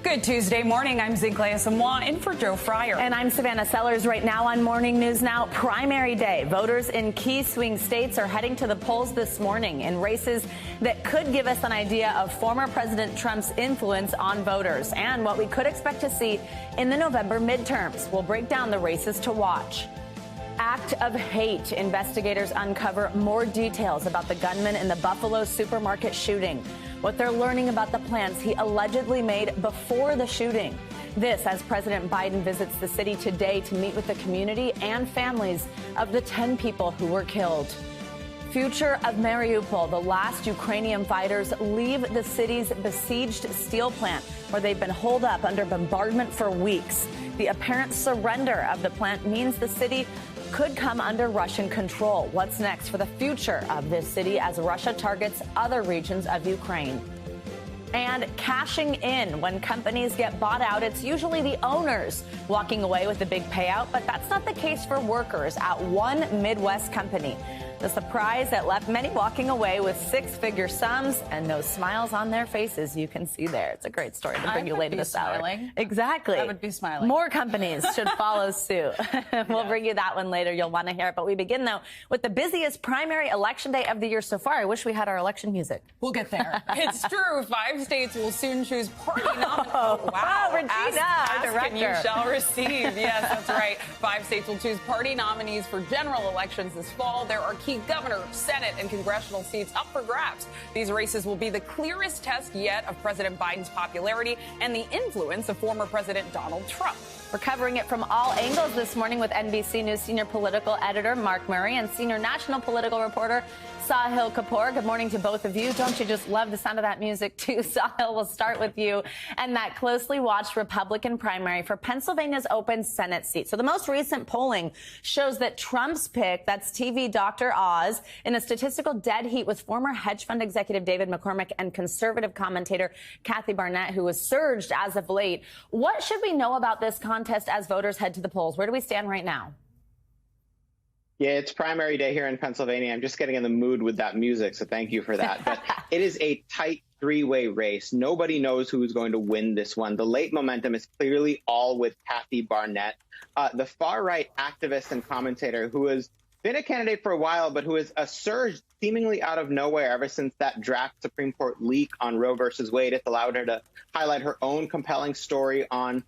Good Tuesday morning. I'm Zinklea Samoa in for Joe Fryer. And I'm Savannah Sellers. Right now on Morning News Now, primary day. Voters in key swing states are heading to the polls this morning in races that could give us an idea of former President Trump's influence on voters and what we could expect to see in the November midterms. We'll break down the races to watch. Act of hate. Investigators uncover more details about the gunman in the Buffalo supermarket shooting. What they're learning about the plans he allegedly made before the shooting. This as President Biden visits the city today to meet with the community and families of the 10 people who were killed. Future of Mariupol. The last Ukrainian fighters leave the city's besieged steel plant, where they've been holed up under bombardment for weeks. The apparent surrender of the plant means the city could come under Russian control. What's next for the future of this city as Russia targets other regions of Ukraine? And cashing in. When companies get bought out, it's usually the owners walking away with a big payout, but that's not the case for workers at one Midwest company. The surprise that left many walking away with six-figure sums and no smiles on their faces. You can see there. It's a great story to bring you later this hour. Exactly. I would be smiling. More companies should follow suit. We'll bring you that one later. You'll want to hear it. But we begin, though, with the busiest primary election day of the year so far. I wish we had our election music. We'll get there. It's true. 5 states will soon choose party nominees. Wow, Regina, ask our director. and you shall receive. Yes, that's right. 5 states will choose party nominees for general elections this fall. There are key governor, Senate, and congressional seats up for grabs. These races will be the clearest test yet of President Biden's popularity and the influence of former President Donald Trump. We're covering it from all angles this morning with NBC News senior political editor Mark Murray and senior national political reporter Sahil Kapoor. Good morning to both of you. Don't you just love the sound of that music, too? Sahil, we'll start with you and that closely watched Republican primary for Pennsylvania's open Senate seat. So the most recent polling shows that Trump's pick, that's TV Dr. Oz, in a statistical dead heat with former hedge fund executive David McCormick and conservative commentator Kathy Barnett, who has surged as of late. What should we know about this contest as voters head to the polls? Where do we stand right now? Yeah, it's primary day here in Pennsylvania. I'm just getting in the mood with that music, so thank you for that. But it is a tight three-way race. Nobody knows who is going to win this one. The late momentum is clearly all with Kathy Barnett, the far-right activist and commentator who has been a candidate for a while, but who has surged seemingly out of nowhere ever since that draft Supreme Court leak on Roe versus Wade. It's allowed her to highlight her own compelling story on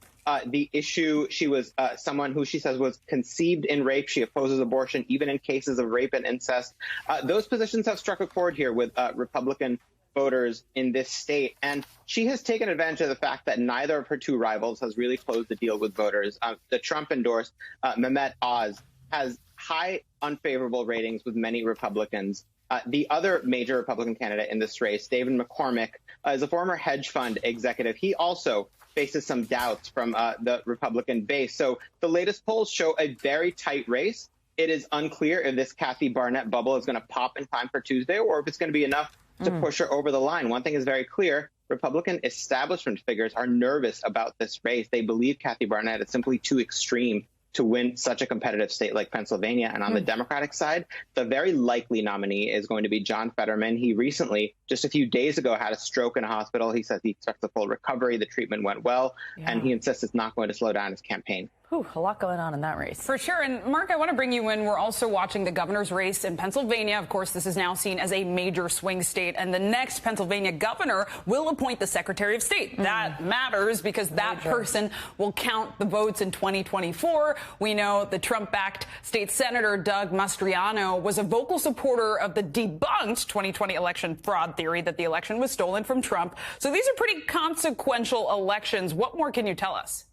the issue. She was someone who she says was conceived in rape. She opposes abortion, even in cases of rape and incest. Those positions have struck a chord here with Republican voters in this state. And she has taken advantage of the fact that neither of her two rivals has really closed the deal with voters. The Trump-endorsed Mehmet Oz has high unfavorable ratings with many Republicans. The other major Republican candidate in this race, David McCormick, is a former hedge fund executive. He also faces some doubts from the Republican base. So the latest polls show a very tight race. It is unclear if this Kathy Barnett bubble is going to pop in time for Tuesday or if it's going to be enough to push her over the line. One thing is very clear. Republican establishment figures are nervous about this race. They believe Kathy Barnett is simply too extreme to win such a competitive state like Pennsylvania. And on the Democratic side, the very likely nominee is going to be John Fetterman. He recently, just a few days ago, had a stroke in a hospital. He says he expects a full recovery. The treatment went well, and he insists it's not going to slow down his campaign. Whew, a lot going on in that race. For sure. And Mark, I want to bring you in. We're also watching the governor's race in Pennsylvania. Of course, this is now seen as a major swing state. And the next Pennsylvania governor will appoint the Secretary of State. That matters because that person will count the votes in 2024. We know the Trump-backed state senator Doug Mastriano was a vocal supporter of the debunked 2020 election fraud theory that the election was stolen from Trump. So these are pretty consequential elections. What more can you tell us?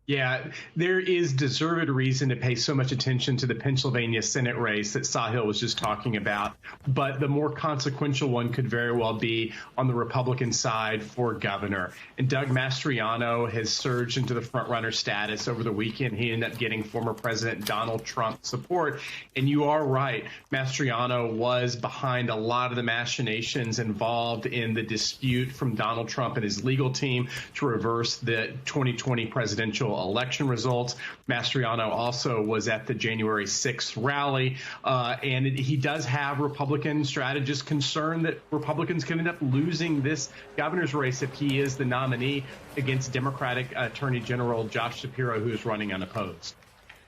Yeah, there is deserved reason to pay so much attention to the Pennsylvania Senate race that Sahil was just talking about. But the more consequential one could very well be on the Republican side for governor. And Doug Mastriano has surged into the frontrunner status over the weekend. He ended up getting former President Donald Trump support. And you are right. Mastriano was behind a lot of the machinations involved in the dispute from Donald Trump and his legal team to reverse the 2020 presidential general election results. Mastriano also was at the January 6th rally, and he does have Republican strategists concerned that Republicans could end up losing this governor's race if he is the nominee against Democratic Attorney General Josh Shapiro, who is running unopposed.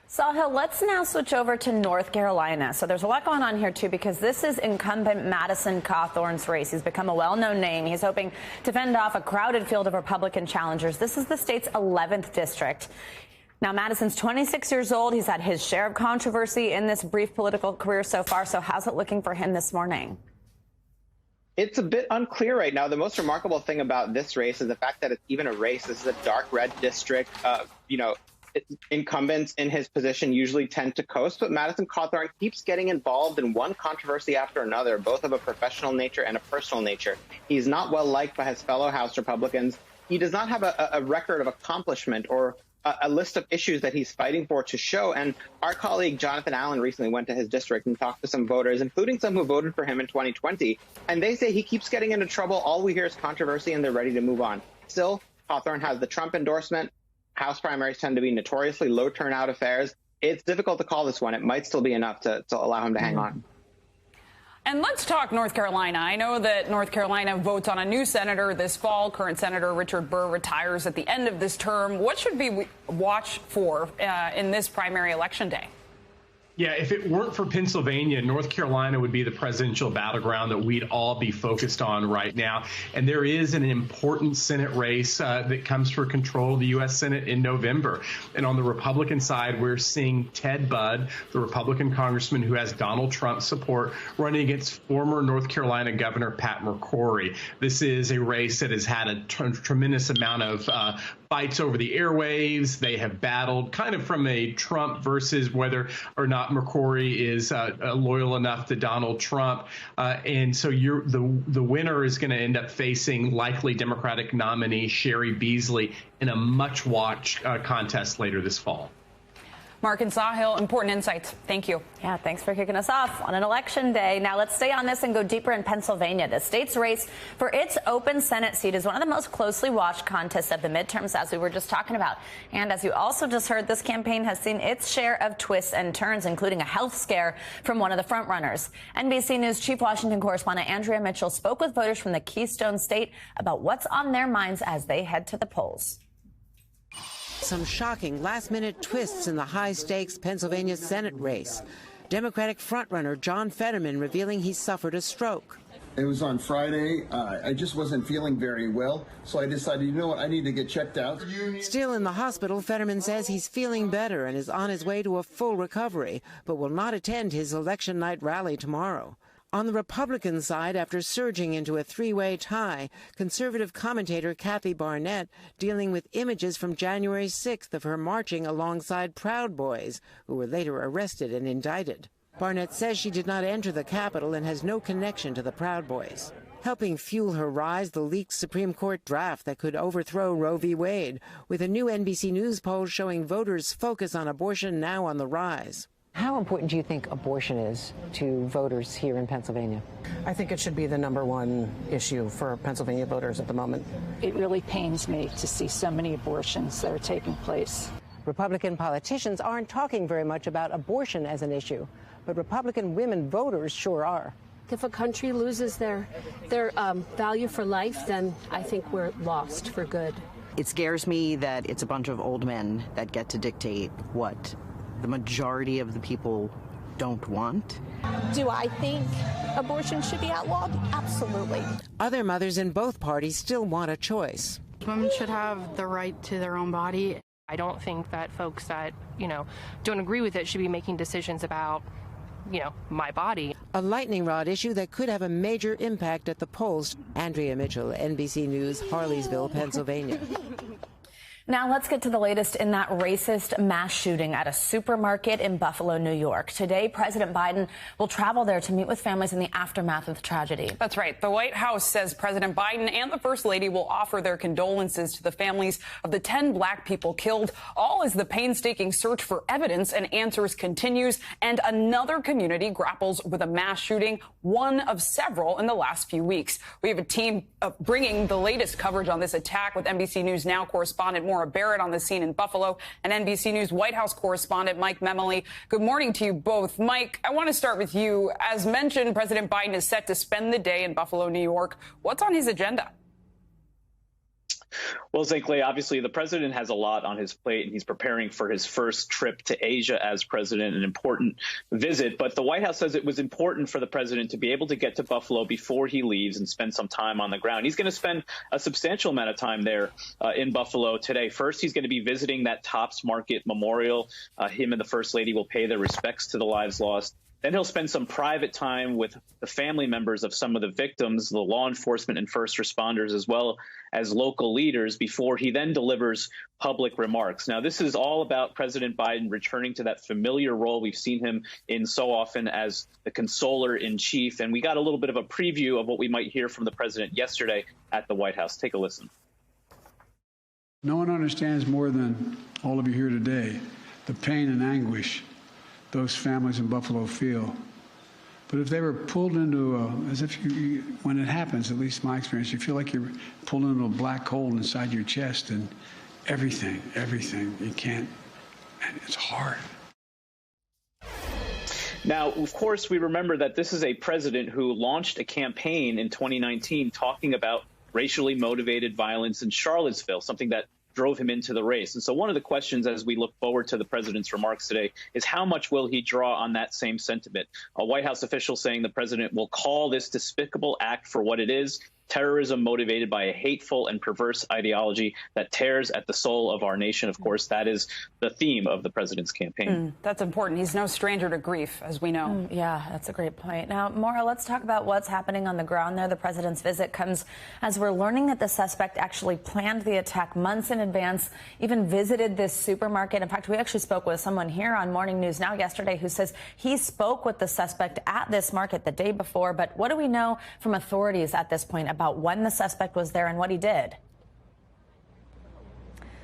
Sahil, let's now switch over to North Carolina. So there's a lot going on here, too, because this is incumbent Madison Cawthorn's race. He's become a well-known name. He's hoping to fend off a crowded field of Republican challengers. This is the state's 11th district. Now, Madison's 26 years old. He's had his share of controversy in this brief political career so far. So how's it looking for him this morning? It's a bit unclear right now. The most remarkable thing about this race is the fact that it's even a race. This is a dark red district. Incumbents in his position usually tend to coast, but Madison Cawthorn keeps getting involved in one controversy after another, both of a professional nature and a personal nature. He's not well liked by his fellow House Republicans. He does not have a record of accomplishment or a list of issues that he's fighting for to show. And our colleague Jonathan Allen recently went to his district and talked to some voters, including some who voted for him in 2020. And they say he keeps getting into trouble. All we hear is controversy, and they're ready to move on. Still, Cawthorn has the Trump endorsement. House primaries tend to be notoriously low turnout affairs. It's difficult to call this one. It might still be enough to allow him to hang on. And let's talk North Carolina. I know that North Carolina votes on a new senator this fall. Current Senator Richard Burr retires at the end of this term. What should we watch for in this primary election day? Yeah, if it weren't for Pennsylvania, North Carolina would be the presidential battleground that we'd all be focused on right now. And there is an important Senate race that comes for control of the U.S. Senate in November. And on the Republican side, we're seeing Ted Budd, the Republican congressman who has Donald Trump's support, running against former North Carolina Governor Pat McCrory. This is a race that has had a tremendous amount of fights over the airwaves. They have battled kind of from a Trump versus whether or not McCrory is loyal enough to Donald Trump. And so the winner is going to end up facing likely Democratic nominee Sherry Beasley in a much-watched contest later this fall. Mark and Sahil, important insights. Thank you. Yeah, thanks for kicking us off on an election day. Now let's stay on this and go deeper in Pennsylvania. The state's race for its open Senate seat is one of the most closely watched contests of the midterms, as we were just talking about. And as you also just heard, this campaign has seen its share of twists and turns, including a health scare from one of the frontrunners. NBC News Chief Washington correspondent Andrea Mitchell spoke with voters from the Keystone State about what's on their minds as they head to the polls. Some shocking last-minute twists in the high-stakes Pennsylvania Senate race. Democratic frontrunner John Fetterman revealing he suffered a stroke. It was on Friday. I just wasn't feeling very well, so I decided, you know what, I need to get checked out. Still in the hospital, Fetterman says he's feeling better and is on his way to a full recovery, but will not attend his election night rally tomorrow. On the Republican side, after surging into a three-way tie, conservative commentator Kathy Barnett dealing with images from January 6th of her marching alongside Proud Boys, who were later arrested and indicted. Barnett says she did not enter the Capitol and has no connection to the Proud Boys. Helping fuel her rise, the leaked Supreme Court draft that could overthrow Roe v. Wade, with a new NBC News poll showing voters' focus on abortion now on the rise. How important do you think abortion is to voters here in Pennsylvania? I think it should be the #1 issue for Pennsylvania voters at the moment. It really pains me to see so many abortions that are taking place. Republican politicians aren't talking very much about abortion as an issue, but Republican women voters sure are. If a country loses their value for life, then I think we're lost for good. It scares me that it's a bunch of old men that get to dictate what the majority of the people don't want. Do I think abortion should be outlawed? Absolutely. Other mothers in both parties still want a choice. Women should have the right to their own body. I don't think that folks that, don't agree with it should be making decisions about, my body. A lightning rod issue that could have a major impact at the polls. Andrea Mitchell, NBC News, Harleysville, Pennsylvania. Now let's get to the latest in that racist mass shooting at a supermarket in Buffalo, New York. Today, President Biden will travel there to meet with families in the aftermath of the tragedy. That's right. The White House says President Biden and the First Lady will offer their condolences to the families of the 10 black people killed, all as the painstaking search for evidence and answers continues, and another community grapples with a mass shooting, one of several in the last few weeks. We have a team bringing the latest coverage on this attack with NBC News Now correspondent Maura Barrett on the scene in Buffalo, and NBC News White House correspondent Mike Memoli. Good morning to you both. Mike, I want to start with you. As mentioned, President Biden is set to spend the day in Buffalo, New York. What's on his agenda? Well, Zinkley, obviously the president has a lot on his plate, and he's preparing for his first trip to Asia as president, an important visit. But the White House says it was important for the president to be able to get to Buffalo before he leaves and spend some time on the ground. He's going to spend a substantial amount of time there in Buffalo today. First, he's going to be visiting that Tops Market Memorial. Him and the First Lady will pay their respects to the lives lost. Then he'll spend some private time with the family members of some of the victims, the law enforcement and first responders, as well as local leaders, before he then delivers public remarks. Now, this is all about President Biden returning to that familiar role we've seen him in so often as the consoler in chief. And we got a little bit of a preview of what we might hear from the president yesterday at the White House. Take a listen. No one understands more than all of you here today the pain and anguish those families in Buffalo feel. But if they were pulled into as if you, when it happens, at least my experience, you feel like you're pulled into a black hole inside your chest, and everything, you can't, and it's hard. Now, of course, we remember that this is a president who launched a campaign in 2019 talking about racially motivated violence in Charlottesville, something that drove him into the race. And so one of the questions as we look forward to the president's remarks today is how much will he draw on that same sentiment? A White House official saying the president will call this despicable act for what it is: terrorism motivated by a hateful and perverse ideology that tears at the soul of our nation. Of course, that is the theme of the president's campaign. That's important. He's no stranger to grief, as we know. Yeah, that's a great point. Now, Maura, let's talk about what's happening on the ground there. The president's visit comes as we're learning that the suspect actually planned the attack months in advance, even visited this supermarket. In fact, we actually spoke with someone here on Morning News Now yesterday who says he spoke with the suspect at this market the day before. But what do we know from authorities at this point about when the suspect was there and what he did?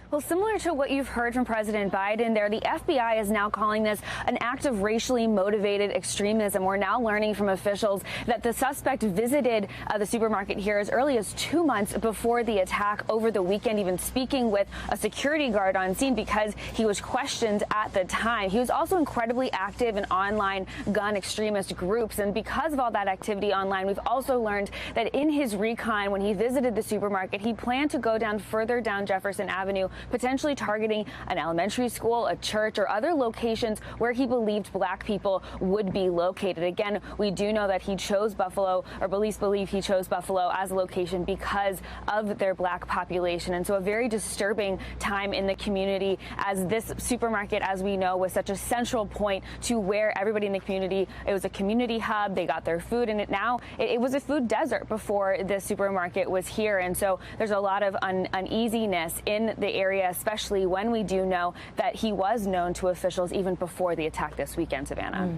Well, similar to what you've heard from President Biden there, the FBI is now calling this an act of racially motivated extremism. We're now learning from officials that the suspect visited the supermarket here as early as 2 months before the attack over the weekend, even speaking with a security guard on scene because he was questioned at the time. He was also incredibly active in online gun extremist groups. And because of all that activity online, we've also learned that in his recon, when he visited the supermarket, he planned to go down further down Jefferson Avenue, potentially targeting an elementary school, a church, or other locations where he believed black people would be located. Again, we do know that he chose Buffalo, or police believe he chose Buffalo as a location because of their black population. And so a very disturbing time in the community, as this supermarket, as we know, was such a central point to where everybody in the community, it was a community hub. They got their food in it. Now it was a food desert before this supermarket was here. And so there's a lot of uneasiness in the area, especially when we do know that he was known to officials even before the attack this weekend, Savannah.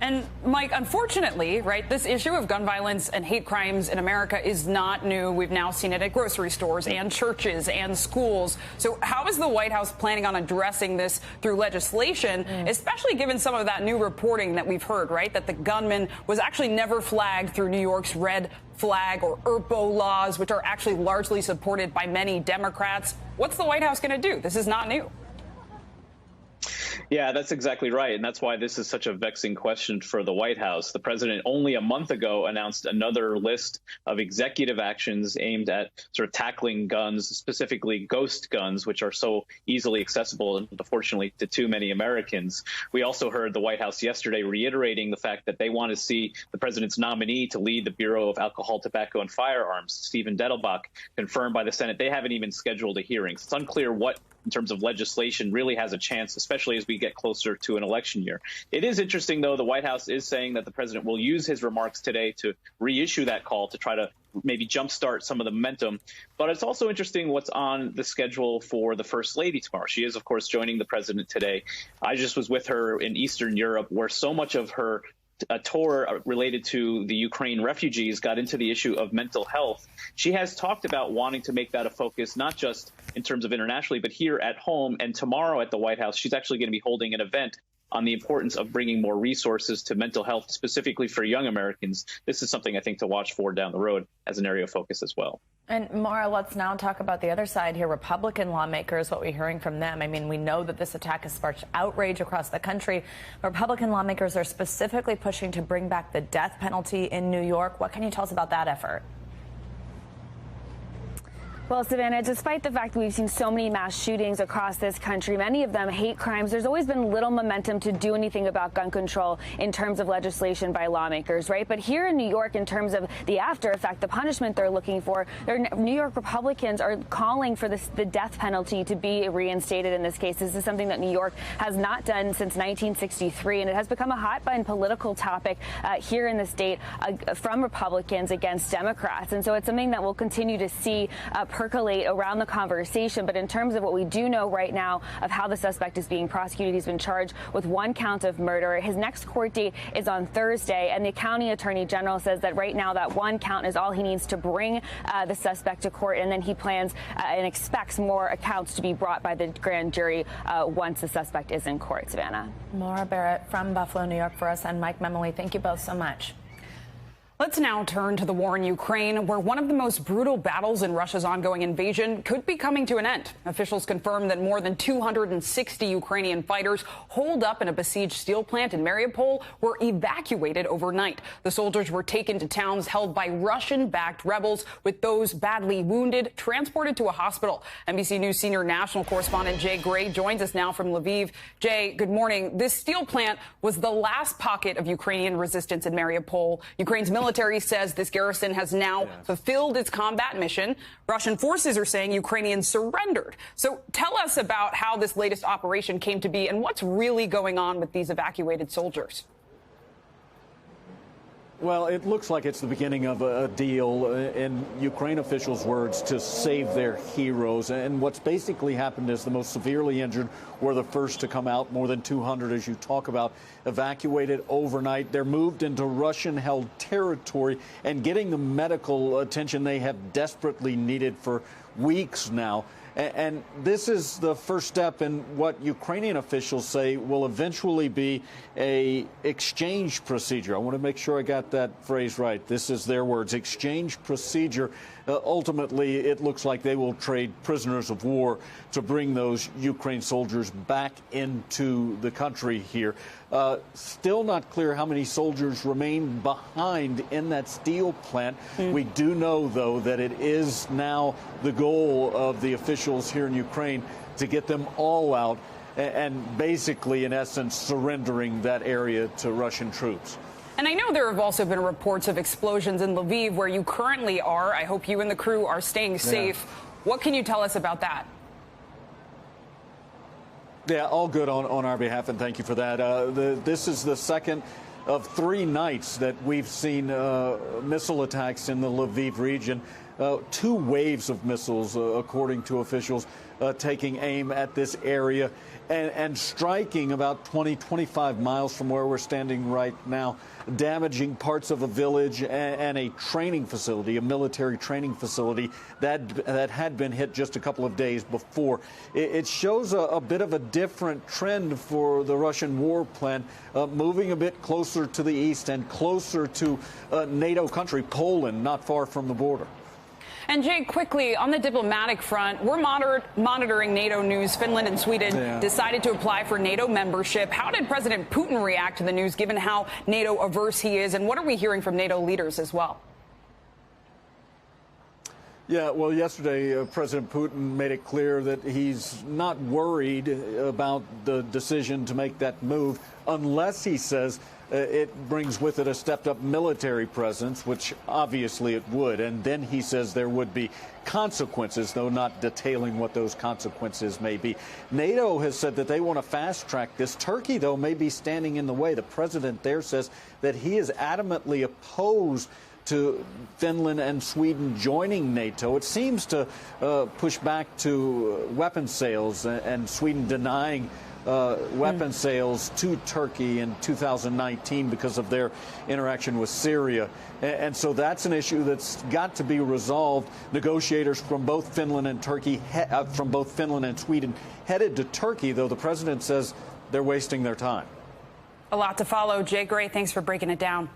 And Mike, unfortunately, right, this issue of gun violence and hate crimes in America is not new. We've now seen it at grocery stores and churches and schools. So how is the White House planning on addressing this through legislation, especially given some of that new reporting that we've heard, right, that the gunman was actually never flagged through New York's red flag or ERPO laws, which are actually largely supported by many Democrats? What's the White House going to do? This is not new. Yeah, that's exactly right. And that's why this is such a vexing question for the White House. The president only a month ago announced another list of executive actions aimed at sort of tackling guns, specifically ghost guns, which are so easily accessible, unfortunately, to too many Americans. We also heard the White House yesterday reiterating the fact that they want to see the president's nominee to lead the Bureau of Alcohol, Tobacco, and Firearms, Stephen Dettelbach, confirmed by the Senate. They haven't even scheduled a hearing. So it's unclear what, in terms of legislation, really has a chance, especially as we get closer to an election year. It is interesting, though, the White House is saying that the president will use his remarks today to reissue that call to try to maybe jumpstart some of the momentum. But it's also interesting what's on the schedule for the First Lady tomorrow. She is, of course, joining the president today. I just was with her in Eastern Europe, where so much of her a tour related to the Ukraine refugees got into the issue of mental health. She has talked about wanting to make that a focus, not just in terms of internationally, but here at home. And tomorrow at the White House, she's actually going to be holding an event on the importance of bringing more resources to mental health, specifically for young Americans. This is something I think to watch for down the road as an area of focus as well. And Maura, let's now talk about the other side here. Republican lawmakers, what we're hearing from them. I mean, we know that this attack has sparked outrage across the country. Republican lawmakers are specifically pushing to bring back the death penalty in New York. What can you tell us about that effort? Well, Savannah, despite the fact that we've seen so many mass shootings across this country, many of them hate crimes, there's always been little momentum to do anything about gun control in terms of legislation by lawmakers, right? But here in New York, in terms of the after effect, the punishment they're looking for, New York Republicans are calling for the death penalty to be reinstated in this case. This is something that New York has not done since 1963, and it has become a hot-button political topic here in the state from Republicans against Democrats. And so it's something that we'll continue to see percolate around the conversation. But in terms of what we do know right now of how the suspect is being prosecuted, he's been charged with 1 count of murder. His next court date is on Thursday, and the county attorney general says that right now that 1 count is all he needs to bring the suspect to court, and then he plans and expects more accounts to be brought by the grand jury once the suspect is in court. Savannah. Maura Barrett from Buffalo, New York for us, and Mike Memoli, thank you both so much. Let's now turn to the war in Ukraine, where one of the most brutal battles in Russia's ongoing invasion could be coming to an end. Officials confirmed that more than 260 Ukrainian fighters holed up in a besieged steel plant in Mariupol were evacuated overnight. The soldiers were taken to towns held by Russian-backed rebels, with those badly wounded transported to a hospital. NBC News senior national correspondent Jay Gray joins us now from Lviv. Jay, good morning. This steel plant was the last pocket of Ukrainian resistance in Mariupol. Ukraine's military says this garrison has now fulfilled its combat mission. Russian forces are saying Ukrainians surrendered. So tell us about how this latest operation came to be and what's really going on with these evacuated soldiers. Well, it looks like it's the beginning of a deal, in Ukraine officials' words, to save their heroes. And what's basically happened is the most severely injured were the first to come out. More than 200, as you talk about, evacuated overnight. They're moved into Russian-held territory and getting the medical attention they have desperately needed for weeks now. And this is the first step in what Ukrainian officials say will eventually be a exchange procedure. I want to make sure I got that phrase right. This is their words, exchange procedure. Ultimately, it looks like they will trade prisoners of war to bring those Ukraine soldiers back into the country here. Still not clear how many soldiers remain behind in that steel plant. We do know, though, that it is now the goal of the officials here in Ukraine to get them all out and basically, in essence, surrendering that area to Russian troops. And I know there have also been reports of explosions in Lviv, where you currently are. I hope you and the crew are staying safe. What can you tell us about that? Yeah, all good on our behalf, and thank you for that. This is the second of 3 nights that we've seen missile attacks in the Lviv region. 2 waves of missiles, according to officials, taking aim at this area and striking about 20-25 miles from where we're standing right now, damaging parts of a village and a training facility, a military training facility that had been hit just a couple of days before. It shows a bit of a different trend for the Russian war plan, moving a bit closer to the east and closer to NATO country, Poland, not far from the border. And Jay, quickly, on the diplomatic front, we're monitoring NATO news. Finland and Sweden decided to apply for NATO membership. How did President Putin react to the news, given how NATO averse he is? And what are we hearing from NATO leaders as well? Yeah, well, yesterday, President Putin made it clear that he's not worried about the decision to make that move unless, he says, it brings with it a stepped-up military presence, which obviously it would. And then he says there would be consequences, though not detailing what those consequences may be. NATO has said that they want to fast-track this. Turkey, though, may be standing in the way. The president there says that he is adamantly opposed to Finland and Sweden joining NATO. It seems to push back to weapon sales and Sweden denying weapon sales to Turkey in 2019 because of their interaction with Syria. And so that's an issue that's got to be resolved. Negotiators from both Finland and Sweden headed to Turkey, though the president says they're wasting their time. A lot to follow. Jay Gray, thanks for breaking it down.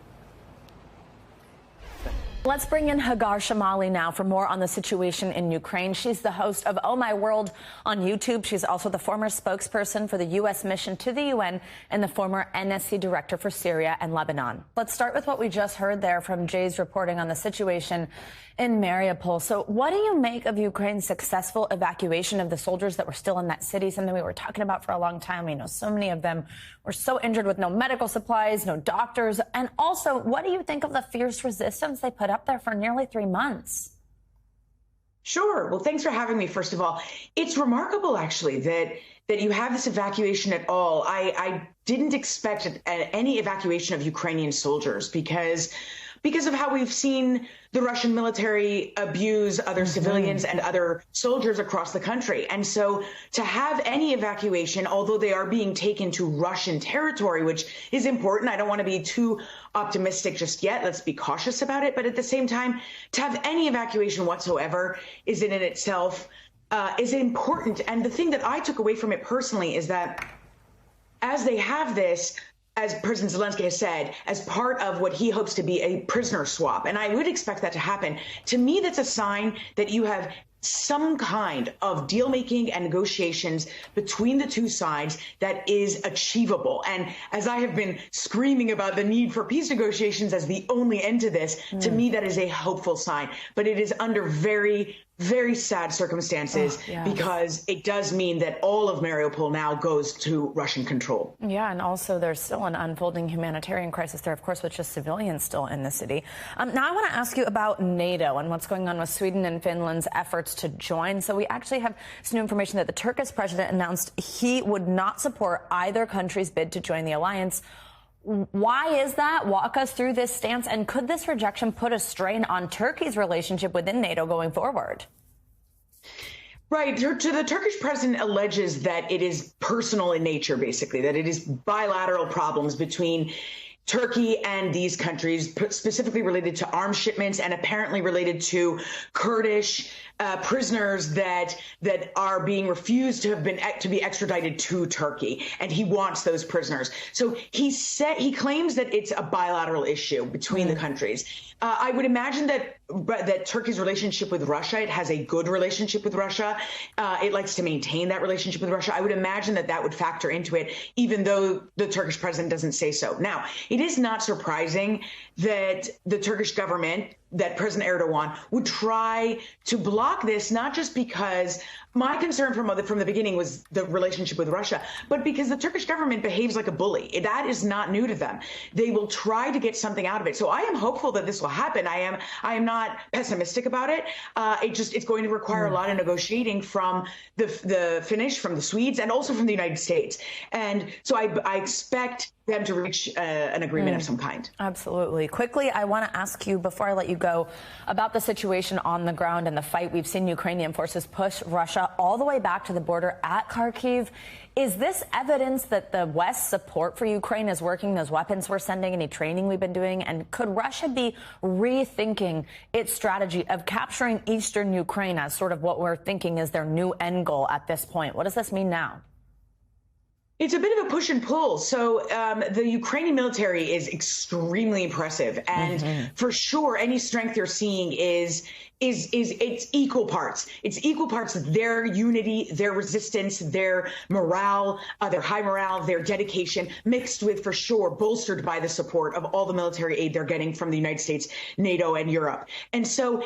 Let's bring in Hagar Shamali now for more on the situation in Ukraine. She's the host of Oh My World on YouTube. She's also the former spokesperson for the U.S. mission to the UN and the former NSC director for Syria and Lebanon. Let's start with what we just heard there from Jay's reporting on the situation in Mariupol. So what do you make of Ukraine's successful evacuation of the soldiers that were still in that city, something we were talking about for a long time? You know, so many of them were so injured with no medical supplies, no doctors. And also, what do you think of the fierce resistance they put up there for nearly 3 months? Sure. Well, thanks for having me, first of all. It's remarkable, actually, that you have this evacuation at all. I didn't expect any evacuation of Ukrainian soldiers because of how we've seen the Russian military abuse other civilians and other soldiers across the country. And so to have any evacuation, although they are being taken to Russian territory, which is important, I don't want to be too optimistic just yet. Let's be cautious about it. But at the same time, to have any evacuation whatsoever is in itself is important. And the thing that I took away from it personally is that as they have this, as President Zelensky has said, as part of what he hopes to be a prisoner swap. And I would expect that to happen. To me, that's a sign that you have some kind of deal making and negotiations between the two sides that is achievable. And as I have been screaming about the need for peace negotiations as the only end to this, to me, that is a hopeful sign. But it is under very, very sad circumstances because it does mean that all of Mariupol now goes to Russian control. Yeah, and also there's still an unfolding humanitarian crisis there, of course, with just civilians still in the city. Now I want to ask you about NATO and what's going on with Sweden and Finland's efforts to join. So we actually have some new information that the Turkish president announced he would not support either country's bid to join the alliance. Why is that? Walk us through this stance. And could this rejection put a strain on Turkey's relationship within NATO going forward? Right. The Turkish president alleges that it is personal in nature, basically, that it is bilateral problems between Turkey and these countries, specifically related to arms shipments and apparently related to Kurdish prisoners that are being refused to be extradited to Turkey, and he wants those prisoners. So he claims that it's a bilateral issue between the countries. I would imagine that Turkey's relationship with Russia, it has a good relationship with Russia. It likes to maintain that relationship with Russia. I would imagine that would factor into it, even though the Turkish president doesn't say so. Now, it is not surprising that the Turkish government, that President Erdogan would try to block this, not just because my concern from the beginning was the relationship with Russia, but because the Turkish government behaves like a bully. That is not new to them. They will try to get something out of it. So I am hopeful that this will happen. I am not pessimistic about it. It's going to require a lot of negotiating from the Finnish, from the Swedes, and also from the United States. And so I expect them to reach an agreement of some kind. Absolutely. Quickly, I want to ask you, before I let you go, about the situation on the ground and the fight. We've seen Ukrainian forces push Russia all the way back to the border at Kharkiv. Is this evidence that the West's support for Ukraine is working, those weapons we're sending, any training we've been doing? And could Russia be rethinking its strategy of capturing eastern Ukraine as sort of what we're thinking is their new end goal at this point? What does this mean now? It's a bit of a push and pull. So the Ukrainian military is extremely impressive. And for sure, any strength you're seeing is it's equal parts. It's equal parts of their unity, their resistance, their morale, their high morale, their dedication, mixed with, for sure, bolstered by the support of all the military aid they're getting from the United States, NATO, and Europe. And so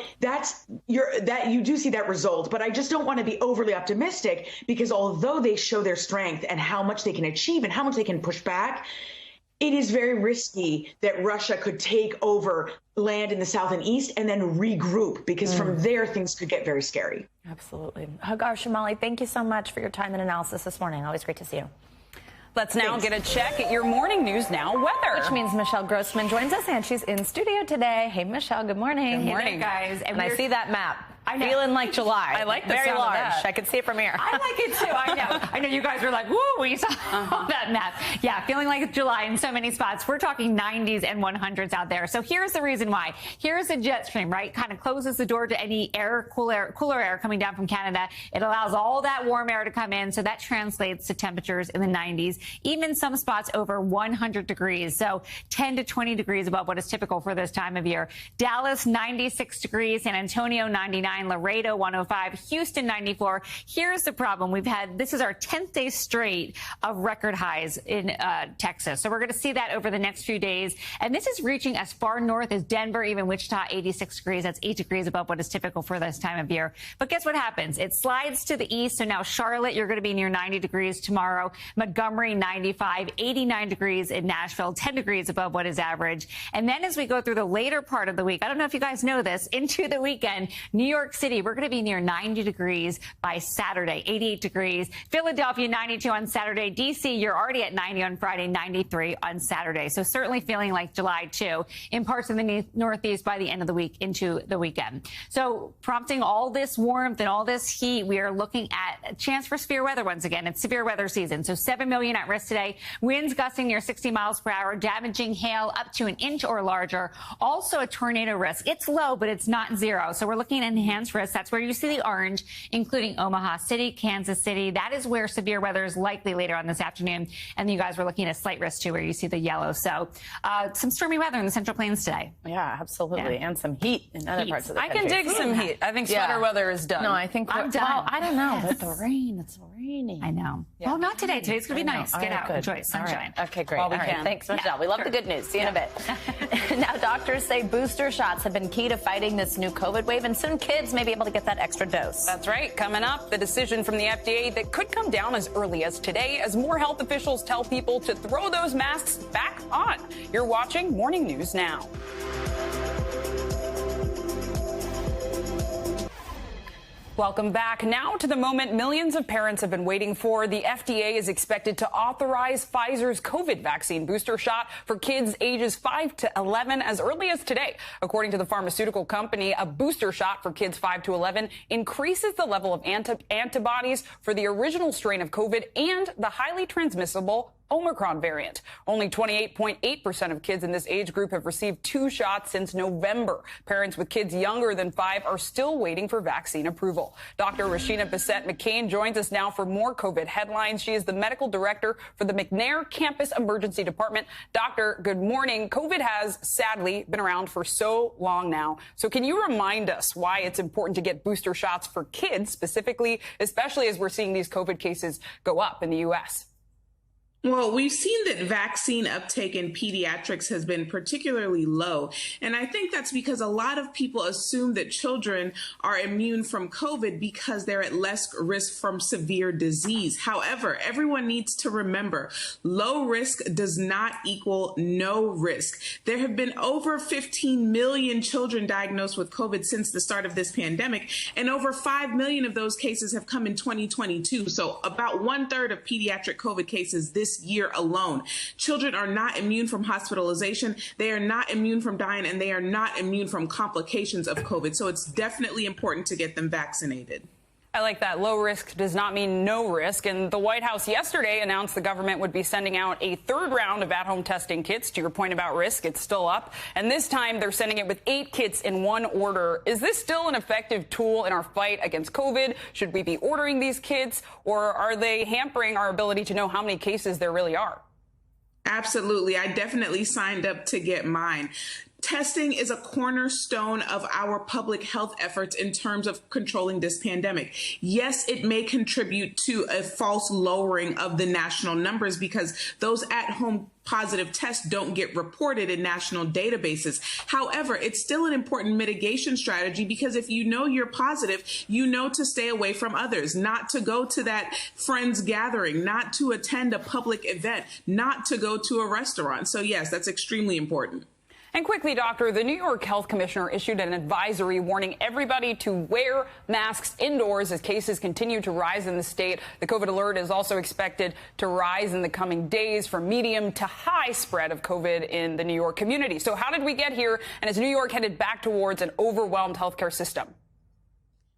you do see that result. But I just don't want to be overly optimistic, because although they show their strength and how much they can achieve and how much they can push back, it is very risky that Russia could take over land in the south and east and then regroup, because from there things could get very scary. Absolutely. Hagar Shamali, thank you so much for your time and analysis this morning. Always great to see you. Let's now get a check at your morning news now weather. Which means Michelle Grossman joins us, and she's in studio today. Hey, Michelle, good morning. Good morning, guys. And I see that map. Feeling like July. I like the very sound of large. that. I can see it from here. I like it too. I know. I know you guys were like, woo, when you saw that map. Yeah, feeling like July in so many spots. We're talking 90s and 100s out there. So here's the reason why. Here's a jet stream, right? Kind of closes the door to any cooler air coming down from Canada. It allows all that warm air to come in. So that translates to temperatures in the 90s, even some spots over 100 degrees. So 10 to 20 degrees above what is typical for this time of year. Dallas, 96 degrees. San Antonio, 99. Laredo, 105. Houston, 94. Here's the problem. This is our 10th day straight of record highs in Texas. So we're going to see that over the next few days. And this is reaching as far north as Denver, even Wichita, 86 degrees. That's 8 degrees above what is typical for this time of year. But guess what happens? It slides to the east. So now Charlotte, you're going to be near 90 degrees tomorrow. Montgomery, 95, 89 degrees in Nashville, 10 degrees above what is average. And then as we go through the later part of the week, I don't know if you guys know this, into the weekend, New York City, we're going to be near 90 degrees by Saturday, 88 degrees. Philadelphia, 92 on Saturday. D.C., you're already at 90 on Friday, 93 on Saturday. So certainly feeling like July, too, in parts of the Northeast by the end of the week into the weekend. So prompting all this warmth and all this heat, we are looking at a chance for severe weather once again. It's severe weather season. So 7 million at risk today. Winds gusting near 60 miles per hour, damaging hail up to an inch or larger. Also a tornado risk. It's low, but it's not zero. So we're looking at enhanced risk. That's where you see the orange, including Omaha City, Kansas City. That is where severe weather is likely later on this afternoon. And you guys were looking at slight risk, too, where you see the yellow. So some stormy weather in the Central Plains today. Yeah, absolutely. Yeah. And some heat in other parts of the country. I can dig some heat. I think sweater weather is done. No, I think I'm done. Well, I don't know. But the rain, it's raining. I know. Yeah. Well, not today. Today's going to be nice. Get out. Good. Enjoy sunshine. Right. Okay, great. All right. Thanks, Michelle. We love the good news. See you in a bit. Now, doctors say booster shots have been key to fighting this new COVID wave, and soon kids may be able to get that extra dose. That's right. Coming up, the decision from the FDA that could come down as early as today as more health officials tell people to throw those masks back on. You're watching Morning News Now. Welcome back. Now to the moment millions of parents have been waiting for. The FDA is expected to authorize Pfizer's COVID vaccine booster shot for kids ages 5 to 11 as early as today. According to the pharmaceutical company, a booster shot for kids 5 to 11 increases the level of antibodies for the original strain of COVID and the highly transmissible Omicron variant. Only 28.8% of kids in this age group have received 2 shots since November. Parents with kids younger than 5 are still waiting for vaccine approval. Dr. Rashina Bissett-McCain joins us now for more COVID headlines. She is the medical director for the McNair Campus Emergency Department. Doctor, good morning. COVID has sadly been around for so long now. So can you remind us why it's important to get booster shots for kids specifically, especially as we're seeing these COVID cases go up in the U.S.? Well, we've seen that vaccine uptake in pediatrics has been particularly low. And I think that's because a lot of people assume that children are immune from COVID because they're at less risk from severe disease. However, everyone needs to remember, low risk does not equal no risk. There have been over 15 million children diagnosed with COVID since the start of this pandemic, and over 5 million of those cases have come in 2022. So about 1/3 of pediatric COVID cases this year alone. Children are not immune from hospitalization. They are not immune from dying, and they are not immune from complications of COVID. So it's definitely important to get them vaccinated. I like that. Low risk does not mean no risk. And the White House yesterday announced the government would be sending out a 3rd round of at-home testing kits. To your point about risk, it's still up. And this time they're sending it with 8 kits in one order. Is this still an effective tool in our fight against COVID? Should we be ordering these kits, or are they hampering our ability to know how many cases there really are? Absolutely. I definitely signed up to get mine. Testing is a cornerstone of our public health efforts in terms of controlling this pandemic. Yes, it may contribute to a false lowering of the national numbers because those at-home positive tests don't get reported in national databases. However, it's still an important mitigation strategy because if you know you're positive, you know to stay away from others, not to go to that friend's gathering, not to attend a public event, not to go to a restaurant. So yes, that's extremely important. And quickly, doctor, the New York Health Commissioner issued an advisory warning everybody to wear masks indoors as cases continue to rise in the state. The COVID alert is also expected to rise in the coming days from medium to high spread of COVID in the New York community. So how did we get here? And is New York headed back towards an overwhelmed healthcare system?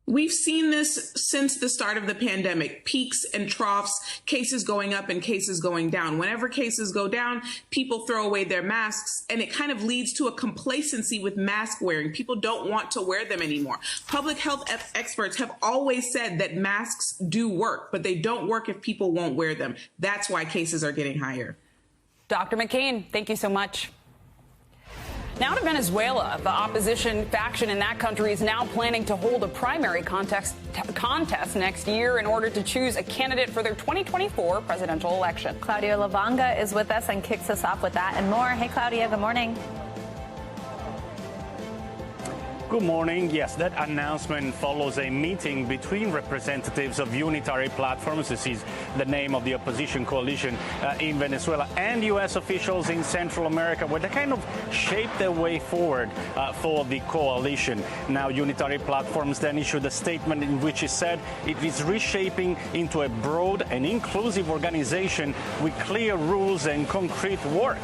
We've seen this since the start of the pandemic, peaks and troughs, cases going up and cases going down. Whenever cases go down, people throw away their masks, and it kind of leads to a complacency with mask wearing. People don't want to wear them anymore. Public health experts have always said that masks do work, but they don't work if people won't wear them. That's why cases are getting higher. Dr. McCain, thank you so much. Now to Venezuela. The opposition faction in that country is now planning to hold a primary contest next year in order to choose a candidate for their 2024 presidential election. Claudia Lavanga is with us and kicks us off with that and more. Hey, Claudia, good morning. Good morning. Yes, that announcement follows a meeting between representatives of unitary platforms, this is the name of the opposition coalition in Venezuela, and U.S. officials in Central America, where they kind of shape their way forward for the coalition. Now, unitary platforms then issued a statement in which it said it is reshaping into a broad and inclusive organization with clear rules and concrete work.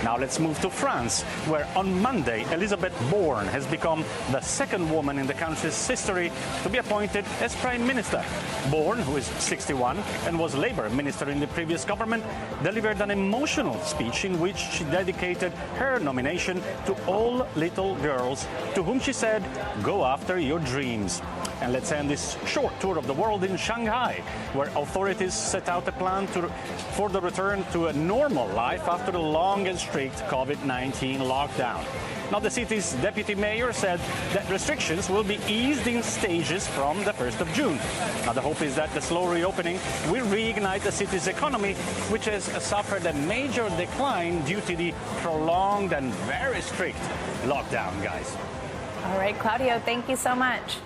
Now let's move to France, where on Monday, Elisabeth Borne has become the second woman in the country's history to be appointed as Prime Minister. Borne, who is 61 and was Labour Minister in the previous government, delivered an emotional speech in which she dedicated her nomination to all little girls, to whom she said, "Go after your dreams." And let's end this short tour of the world in Shanghai, where authorities set out a plan for the return to a normal life after a long and strict COVID-19 lockdown. Now, the city's deputy mayor said that restrictions will be eased in stages from the 1st of June. Now, the hope is that the slow reopening will reignite the city's economy, which has suffered a major decline due to the prolonged and very strict lockdown, guys. All right, Claudio, thank you so much.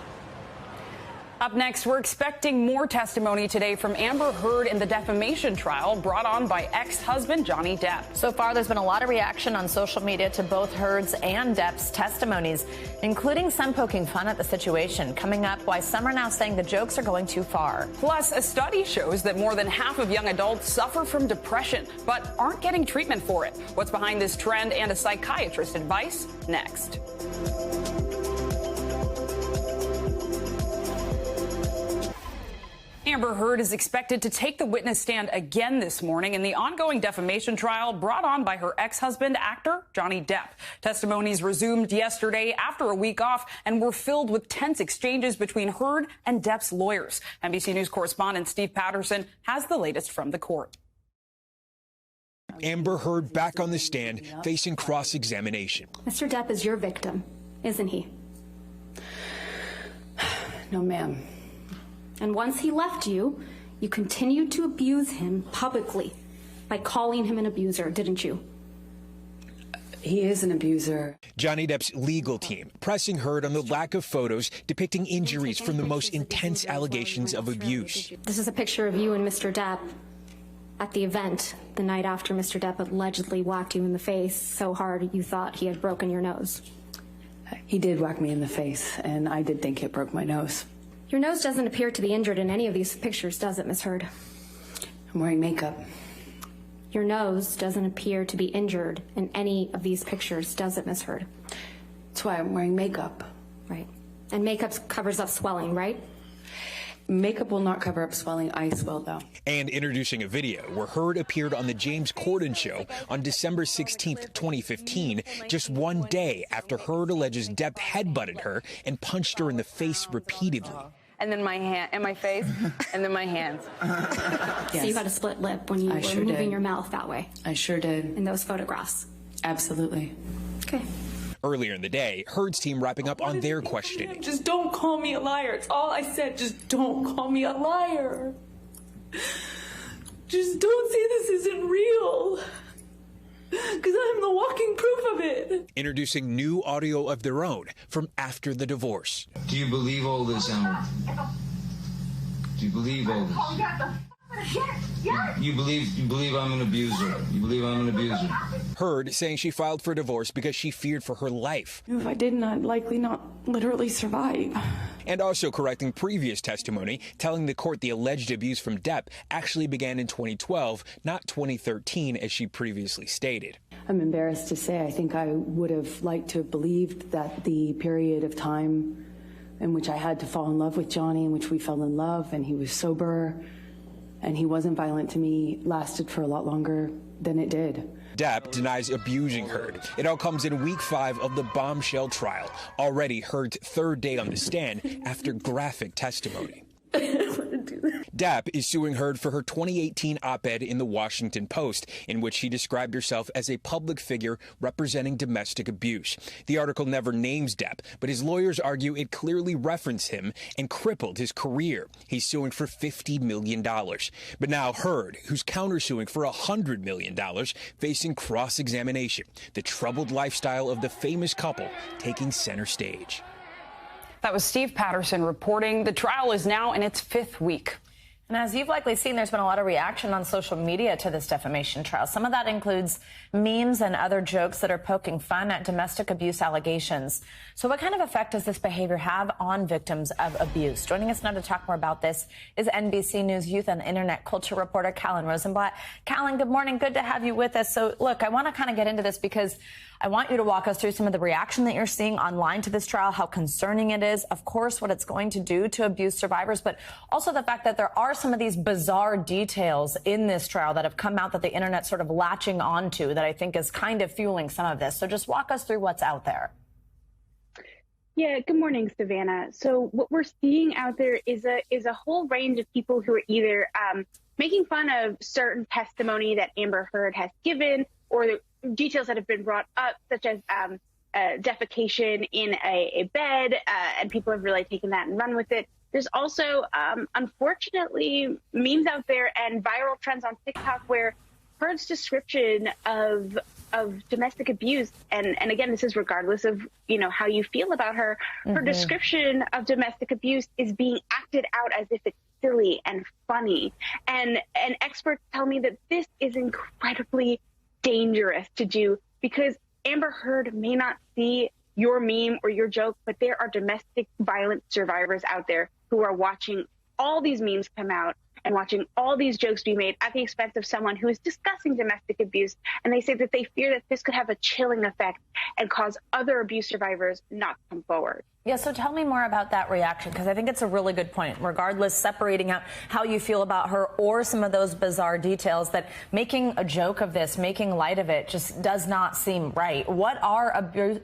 Up next, we're expecting more testimony today from Amber Heard in the defamation trial brought on by ex-husband Johnny Depp. So far, there's been a lot of reaction on social media to both Heard's and Depp's testimonies, including some poking fun at the situation. Coming up, why some are now saying the jokes are going too far. Plus, a study shows that more than half of young adults suffer from depression, but aren't getting treatment for it. What's behind this trend and a psychiatrist's advice? Next. Amber Heard is expected to take the witness stand again this morning in the ongoing defamation trial brought on by her ex-husband, actor Johnny Depp. Testimonies resumed yesterday after a week off and were filled with tense exchanges between Heard and Depp's lawyers. NBC News correspondent Steve Patterson has the latest from the court. Amber Heard back on the stand, facing cross-examination. Mr. Depp is your victim, isn't he? No, ma'am. And once he left you, you continued to abuse him publicly by calling him an abuser, didn't you? He is an abuser. Johnny Depp's legal team pressing Heard on the lack of photos depicting injuries from the most intense allegations of abuse. This is a picture of you and Mr. Depp at the event the night after Mr. Depp allegedly whacked you in the face so hard you thought he had broken your nose. He did whack me in the face, and I did think it broke my nose. Your nose doesn't appear to be injured in any of these pictures, does it, Miss Heard? I'm wearing makeup. Your nose doesn't appear to be injured in any of these pictures, does it, Miss Heard? That's why I'm wearing makeup. Right. And makeup covers up swelling, right? Makeup will not cover up swelling. Ice will, though. And introducing a video where Heard appeared on the James Corden show on December 16th, 2015, just one day after Heard alleges Depp headbutted her and punched her in the face repeatedly. And then my hand, and my face, and then my hands. Yes. So you had a split lip when you were moving your mouth that way. I sure did. In those photographs. Absolutely. Okay. Earlier in the day, Heard's team wrapping up on their questioning. Just don't call me a liar. It's all I said. Just don't call me a liar. Just don't say this isn't real. Because I'm the walking proof of it. Introducing new audio of their own from after the divorce. Do you believe all this, Amber? Do you believe all this? Yes. You believe I'm an abuser. You believe I'm an abuser. Heard saying she filed for divorce because she feared for her life. If I didn't, I'd likely not literally survive. And also correcting previous testimony, telling the court the alleged abuse from Depp actually began in 2012, not 2013, as she previously stated. I'm embarrassed to say I think I would have liked to have believed that the period of time in which I had to fall in love with Johnny, in which we fell in love, and he was sober, and he wasn't violent to me, lasted for a lot longer than it did. Depp denies abusing Heard. It all comes in week 5 of the bombshell trial, already Heard's third day on the stand after graphic testimony. Depp is suing Heard for her 2018 op-ed in the Washington Post, in which she described herself as a public figure representing domestic abuse. The article never names Depp, but his lawyers argue it clearly referenced him and crippled his career. He's suing for $50 million. But now Heard, who's countersuing for $100 million, facing cross-examination. The troubled lifestyle of the famous couple taking center stage. That was Steve Patterson reporting. The trial is now in its 5th week. And as you've likely seen, there's been a lot of reaction on social media to this defamation trial. Some of that includes memes and other jokes that are poking fun at domestic abuse allegations. So what kind of effect does this behavior have on victims of abuse? Joining us now to talk more about this is NBC News youth and internet culture reporter Callan Rosenblatt. Callan, good morning. Good to have you with us. So look, I want to kind of get into this because I want you to walk us through some of the reaction that you're seeing online to this trial, how concerning it is, of course, what it's going to do to abuse survivors, but also the fact that there are some of these bizarre details in this trial that have come out that the internet's sort of latching onto that I think is kind of fueling some of this. So just walk us through what's out there. Yeah, good morning, Savannah. So what we're seeing out there is a whole range of people who are either making fun of certain testimony that Amber Heard has given, or the details that have been brought up, such as defecation in a bed, and people have really taken that and run with it. There's also, unfortunately, memes out there and viral trends on TikTok where Heard's description of domestic abuse, and again, this is regardless of, how you feel about her, her description of domestic abuse is being acted out as if it's silly and funny. And experts tell me that this is incredibly dangerous to do because Amber Heard may not see your meme or your joke, but there are domestic violence survivors out there who are watching all these memes come out and watching all these jokes be made at the expense of someone who is discussing domestic abuse. And they say that they fear that this could have a chilling effect and cause other abuse survivors not to come forward. Yeah, so tell me more about that reaction, because I think it's a really good point. Regardless, separating out how you feel about her or some of those bizarre details, that making a joke of this, making light of it, just does not seem right. What are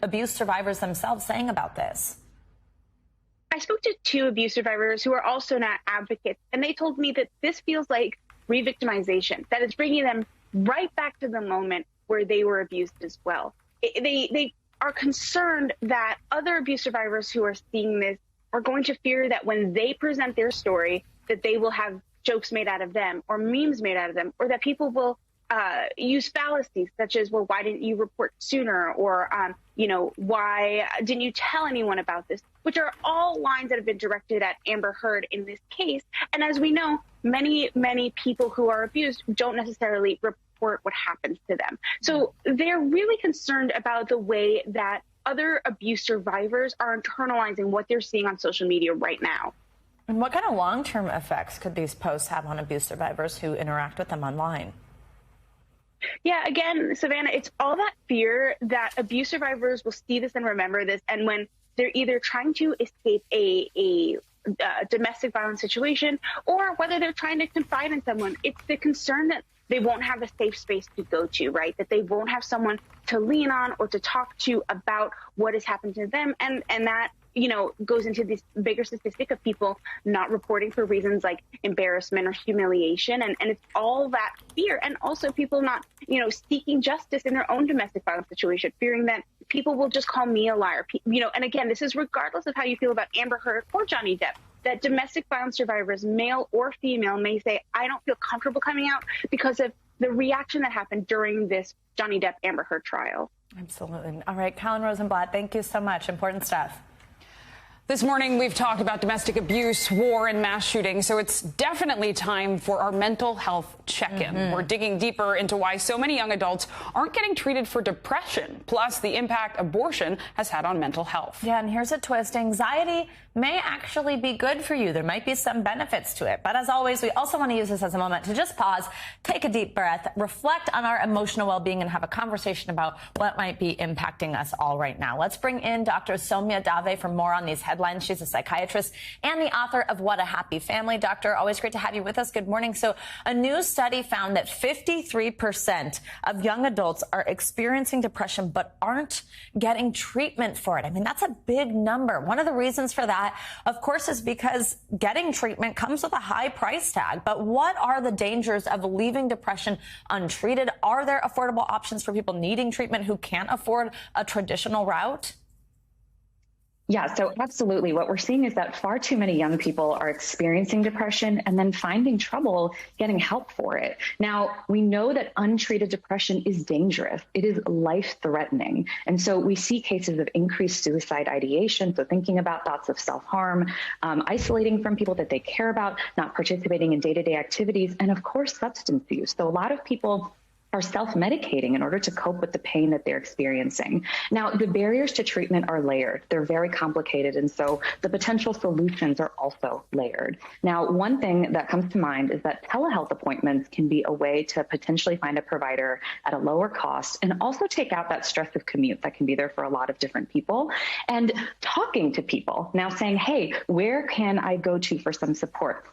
abuse survivors themselves saying about this? I spoke to 2 abuse survivors who are also not advocates, and they told me that this feels like re-victimization, that it's bringing them right back to the moment where they were abused as well. They are concerned that other abuse survivors who are seeing this are going to fear that when they present their story, that they will have jokes made out of them or memes made out of them, or that people will use fallacies such as, well, why didn't you report sooner? Or, why didn't you tell anyone about this? Which are all lines that have been directed at Amber Heard in this case. And as we know, many, many people who are abused don't necessarily report what happens to them. So they're really concerned about the way that other abuse survivors are internalizing what they're seeing on social media right now. And what kind of long-term effects could these posts have on abuse survivors who interact with them online? Yeah, again, Savannah, it's all that fear that abuse survivors will see this and remember this. And when they're either trying to escape a domestic violence situation or whether they're trying to confide in someone, it's the concern that they won't have a safe space to go to, right? That they won't have someone to lean on or to talk to about what has happened to them. And that, goes into this bigger statistic of people not reporting for reasons like embarrassment or humiliation. And it's all that fear. And also people not, seeking justice in their own domestic violence situation, fearing that people will just call me a liar. And again, this is regardless of how you feel about Amber Heard or Johnny Depp, that domestic violence survivors, male or female, may say, I don't feel comfortable coming out because of the reaction that happened during this Johnny Depp Amber Heard trial. Absolutely. All right, Callan Rosenblatt, thank you so much. Important stuff. This morning, we've talked about domestic abuse, war, and mass shootings, so it's definitely time for our mental health check-in. We're digging deeper into why so many young adults aren't getting treated for depression, plus the impact abortion has had on mental health. Yeah, and here's a twist. Anxiety may actually be good for you. There might be some benefits to it. But as always, we also want to use this as a moment to just pause, take a deep breath, reflect on our emotional well-being, and have a conversation about what might be impacting us all right now. Let's bring in Dr. Soumya Dave for more on these headlines headlines. She's a psychiatrist and the author of What a Happy Family. Doctor, always great to have you with us. Good morning. So a new study found that 53% of young adults are experiencing depression but aren't getting treatment for it. I mean, that's a big number. One of the reasons for that, of course, is because getting treatment comes with a high price tag. But what are the dangers of leaving depression untreated? Are there affordable options for people needing treatment who can't afford a traditional route? Yeah, so absolutely. What we're seeing is that far too many young people are experiencing depression and then finding trouble getting help for it. Now, we know that untreated depression is dangerous. It is life-threatening. And so we see cases of increased suicide ideation, so thinking about thoughts of self-harm, isolating from people that they care about, not participating in day-to-day activities, and of course, substance use. So a lot of people are self-medicating in order to cope with the pain that they're experiencing. Now, the barriers to treatment are layered. They're very complicated, and so the potential solutions are also layered. Now, one thing that comes to mind is that telehealth appointments can be a way to potentially find a provider at a lower cost and also take out that stress of commute that can be there for a lot of different people. And talking to people, now saying, hey, where can I go to for some support?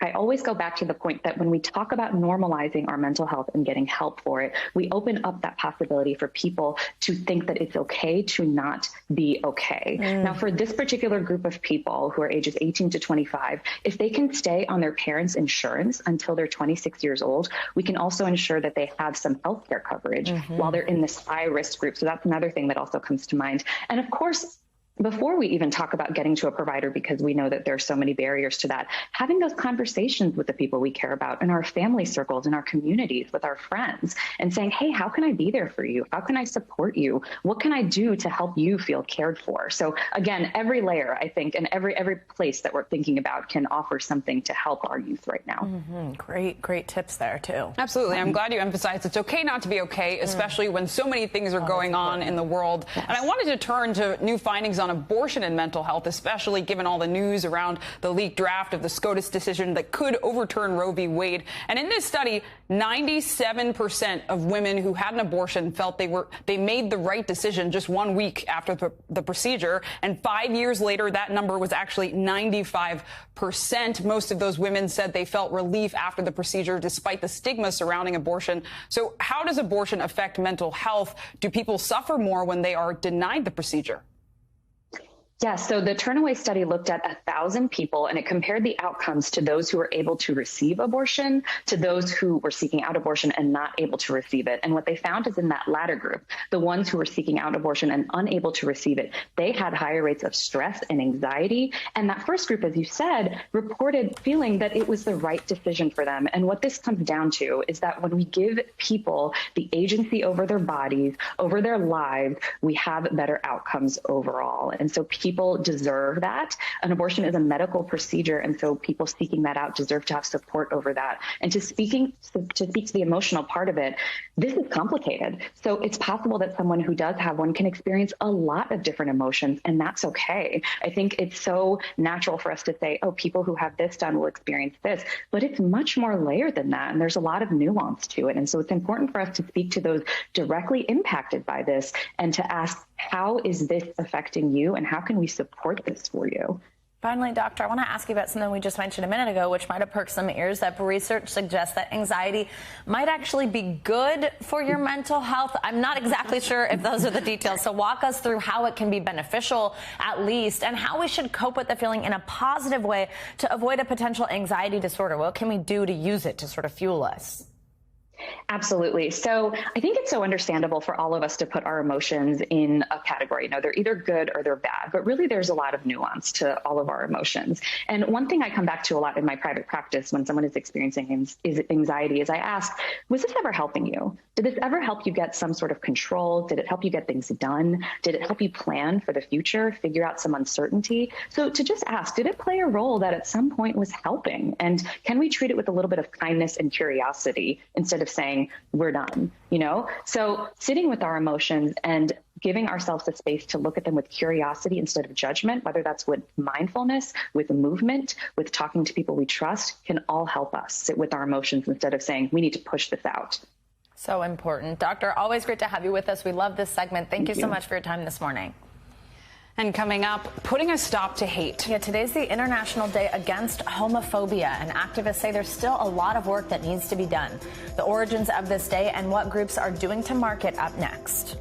I always go back to the point that when we talk about normalizing our mental health and getting help for it, we open up that possibility for people to think that it's okay to not be okay. Now, for this particular group of people who are ages 18 to 25, if they can stay on their parents' insurance until they're 26 years old, we can also ensure that they have some healthcare coverage while they're in this high-risk group. So that's another thing that also comes to mind. And of course, before we even talk about getting to a provider, because we know that there are so many barriers to that, having those conversations with the people we care about in our family circles, in our communities, with our friends, and saying, hey, how can I be there for you? How can I support you? What can I do to help you feel cared for? So again, every layer, I think, and every place that we're thinking about can offer something to help our youth right now. Great tips there, too. Absolutely. I'm glad you emphasized it's okay not to be okay, especially when so many things are going on in the world. Yes. And I wanted to turn to new findings on abortion and mental health, especially given all the news around the leaked draft of the SCOTUS decision that could overturn Roe v. Wade. And in this study, 97% of women who had an abortion felt they made the right decision just 1 week after the procedure. And 5 years later, that number was actually 95%. Most of those women said they felt relief after the procedure, despite the stigma surrounding abortion. So how does abortion affect mental health? Do people suffer more when they are denied the procedure? Yeah, so the Turnaway study looked at 1,000 people, and it compared the outcomes to those who were able to receive abortion to those who were seeking out abortion and not able to receive it. And what they found is in that latter group, the ones who were seeking out abortion and unable to receive it, they had higher rates of stress and anxiety. And that first group, as you said, reported feeling that it was the right decision for them. And what this comes down to is that when we give people the agency over their bodies, over their lives, we have better outcomes overall. And so people deserve that. An abortion is a medical procedure, and so people seeking that out deserve to have support over that. And to speak to the emotional part of it, this is complicated. So it's possible that someone who does have one can experience a lot of different emotions, and that's okay. I think it's so natural for us to say, oh, people who have this done will experience this, but it's much more layered than that, and there's a lot of nuance to it. And so it's important for us to speak to those directly impacted by this and to ask, how is this affecting you, and how can we support this for you? Finally, doctor, I want to ask you about something we just mentioned a minute ago, which might have perked some ears, that research suggests that anxiety might actually be good for your mental health. I'm not exactly sure if those are the details. So walk us through how it can be beneficial, at least, and how we should cope with the feeling in a positive way to avoid a potential anxiety disorder. What can we do to use it to sort of fuel us? Absolutely. So I think it's so understandable for all of us to put our emotions in a category. You know, they're either good or they're bad, but really there's a lot of nuance to all of our emotions. And one thing I come back to a lot in my private practice when someone is experiencing anxiety is I ask, was this ever helping you? Did this ever help you get some sort of control? Did it help you get things done? Did it help you plan for the future, figure out some uncertainty? So to just ask, did it play a role that at some point was helping? And can we treat it with a little bit of kindness and curiosity instead of saying, we're done, you know? So sitting with our emotions and giving ourselves a space to look at them with curiosity instead of judgment, whether that's with mindfulness, with movement, with talking to people we trust, can all help us sit with our emotions instead of saying, we need to push this out. So important. Doctor, always great to have you with us. We love this segment. Thank you so much for your time this morning. And coming up, putting a stop to hate. Yeah, today's the International Day Against Homophobia, and activists say there's still a lot of work that needs to be done. The origins of this day and what groups are doing to mark it up next.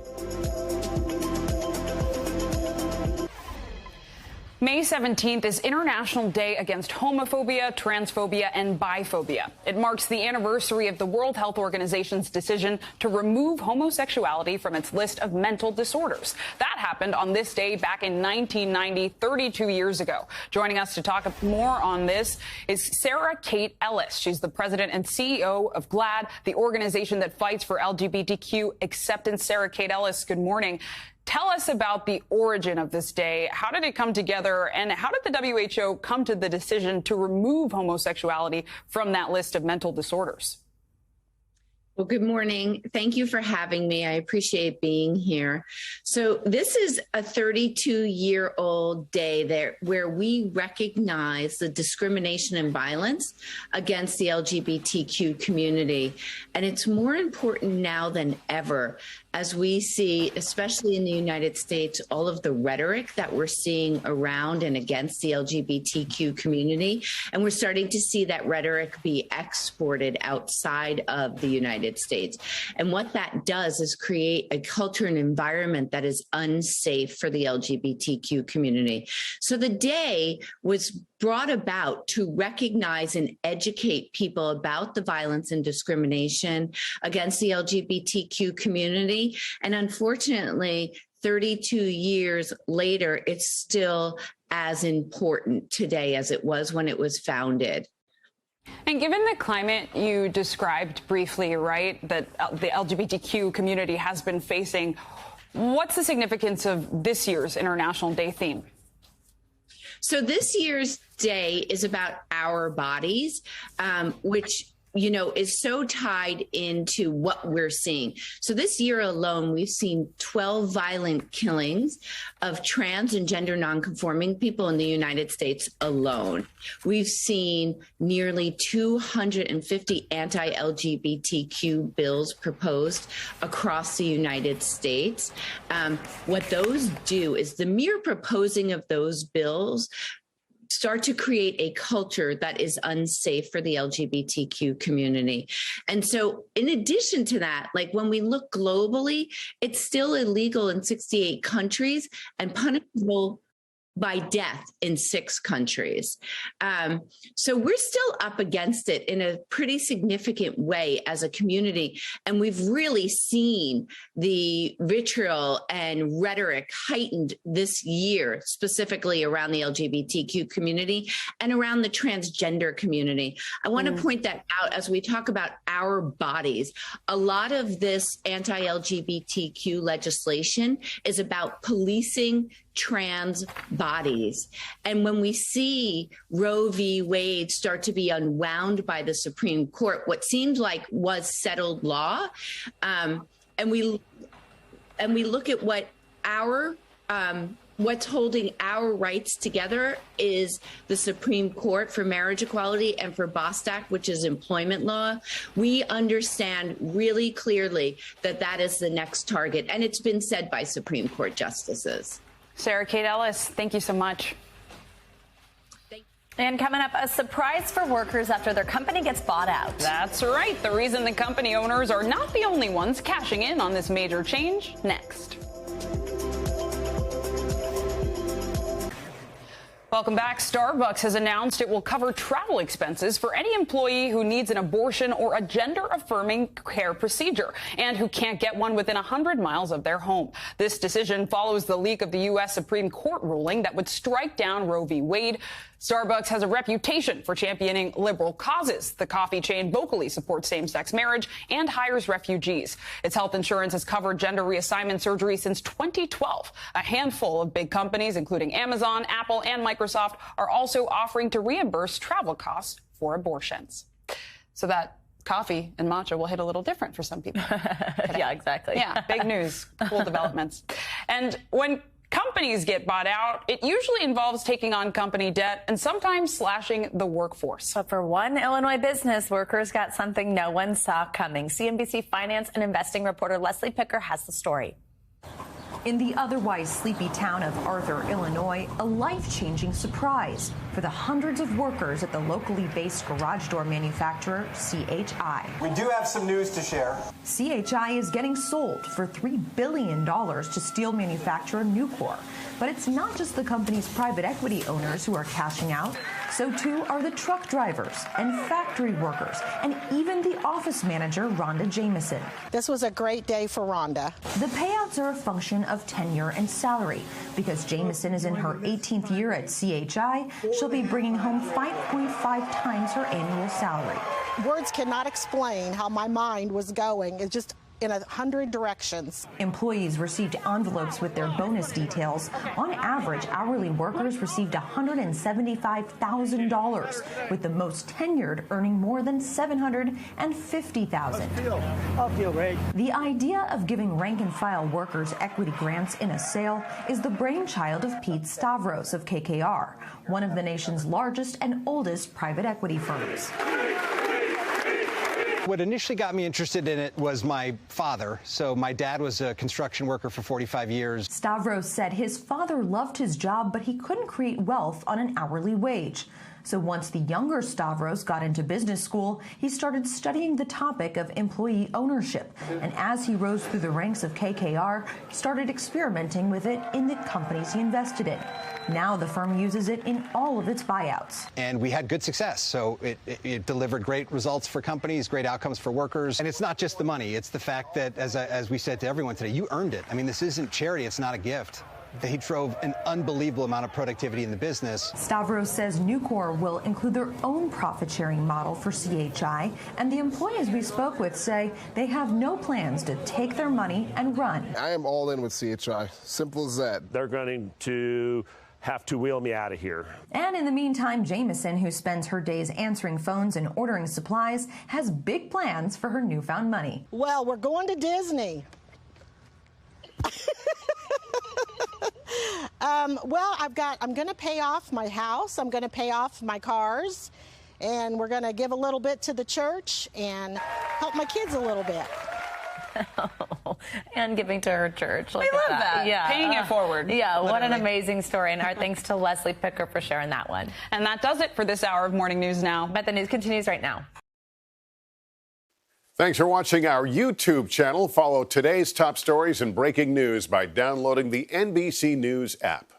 May 17th is International Day Against Homophobia, Transphobia, and Biphobia. It marks the anniversary of the World Health Organization's decision to remove homosexuality from its list of mental disorders. That happened on this day back in 1990, 32 years ago. Joining us to talk more on this is Sarah K Ellis. She's the president and CEO of GLAAD, the organization that fights for LGBTQ acceptance. Sarah K Ellis, good morning. Tell us about the origin of this day. How did it come together, and how did the WHO come to the decision to remove homosexuality from that list of mental disorders? Well, good morning. Thank you for having me. I appreciate being here. So this is a 32-year-old day there where we recognize the discrimination and violence against the LGBTQ community. And it's more important now than ever as we see, especially in the United States, all of the rhetoric that we're seeing around and against the LGBTQ community. And we're starting to see that rhetoric be exported outside of the United States. And what that does is create a culture and environment that is unsafe for the LGBTQ community. So the day was brought about to recognize and educate people about the violence and discrimination against the LGBTQ community. And unfortunately, 32 years later, it's still as important today as it was when it was founded. And given the climate you described briefly, right, that the LGBTQ community has been facing, what's the significance of this year's International Day theme? So this year's day is about our bodies, which is so tied into what we're seeing. So this year alone, we've seen 12 violent killings of trans and gender nonconforming people in the United States alone. We've seen nearly 250 anti-LGBTQ bills proposed across the United States. What those do is the mere proposing of those bills start to create a culture that is unsafe for the LGBTQ community. And so in addition to that, like when we look globally, it's still illegal in 68 countries and punishable by death in 6 countries. So we're still up against it in a pretty significant way as a community. And we've really seen the vitriol and rhetoric heightened this year, specifically around the LGBTQ community and around the transgender community. I want to point that out as we talk about our bodies. A lot of this anti-LGBTQ legislation is about policing trans bodies. And when we see Roe v. Wade start to be unwound by the Supreme Court, what seemed like was settled law, and we look at what what's holding our rights together is the Supreme Court for marriage equality and for Bostock, which is employment law. We understand really clearly that that is the next target. And it's been said by Supreme Court justices. Sarah K Ellis, thank you so much. And coming up, a surprise for workers after their company gets bought out. That's right. The reason the company owners are not the only ones cashing in on this major change, next. Welcome back. Starbucks has announced it will cover travel expenses for any employee who needs an abortion or a gender-affirming care procedure and who can't get one within 100 miles of their home. This decision follows the leak of the U.S. Supreme Court ruling that would strike down Roe v. Wade. Starbucks has a reputation for championing liberal causes. The coffee chain vocally supports same-sex marriage and hires refugees. Its health insurance has covered gender reassignment surgery since 2012. A handful of big companies, including Amazon, Apple, and Microsoft, are also offering to reimburse travel costs for abortions. So that coffee and matcha will hit a little different for some people. Yeah, exactly. Yeah, big news, cool developments. And when companies get bought out, it usually involves taking on company debt and sometimes slashing the workforce. But for one Illinois business, workers got something no one saw coming. CNBC finance and investing reporter Leslie Picker has the story. In the otherwise sleepy town of Arthur, Illinois, a life-changing surprise for the hundreds of workers at the locally based garage door manufacturer CHI. We do have some news to share. CHI is getting sold for $3 billion to steel manufacturer Nucor. But it's not just the company's private equity owners who are cashing out. So too are the truck drivers and factory workers and even the office manager, Rhonda Jameson. This was a great day for Rhonda. The payouts are a function of tenure and salary. Because Jameson is in her 18th year at CHI, she'll be bringing home 5.5 times her annual salary. Words cannot explain how my mind was going. It's just in 100 directions. Employees received envelopes with their bonus details. On average, hourly workers received $175,000, with the most tenured earning more than $750,000. I feel great. The idea of giving rank-and-file workers equity grants in a sale is the brainchild of Pete Stavros of KKR, one of the nation's largest and oldest private equity firms. What initially got me interested in it was my father. So my dad was a construction worker for 45 years. Stavros said his father loved his job, but he couldn't create wealth on an hourly wage. So once the younger Stavros got into business school, he started studying the topic of employee ownership. And as he rose through the ranks of KKR, started experimenting with it in the companies he invested in. Now the firm uses it in all of its buyouts. And we had good success. So it delivered great results for companies, great outcomes for workers. And it's not just the money. It's the fact that, as we said to everyone today, you earned it. I mean, this isn't charity. It's not a gift. They drove an unbelievable amount of productivity in the business. Stavros says Nucor will include their own profit-sharing model for CHI, and the employees we spoke with say they have no plans to take their money and run. I am all in with CHI. Simple as that. They're going to have to wheel me out of here. And in the meantime, Jameson, who spends her days answering phones and ordering supplies, has big plans for her newfound money. Well, we're going to Disney. I'm going to pay off my house. I'm going to pay off my cars. And we're going to give a little bit to the church and help my kids a little bit. And giving to her church. We love that. Yeah. Paying it forward. Yeah, what an amazing story. And our thanks to Leslie Picker for sharing that one. And that does it for this hour of Morning News Now. But the news continues right now. Thanks for watching our YouTube channel. Follow today's top stories and breaking news by downloading the NBC News app.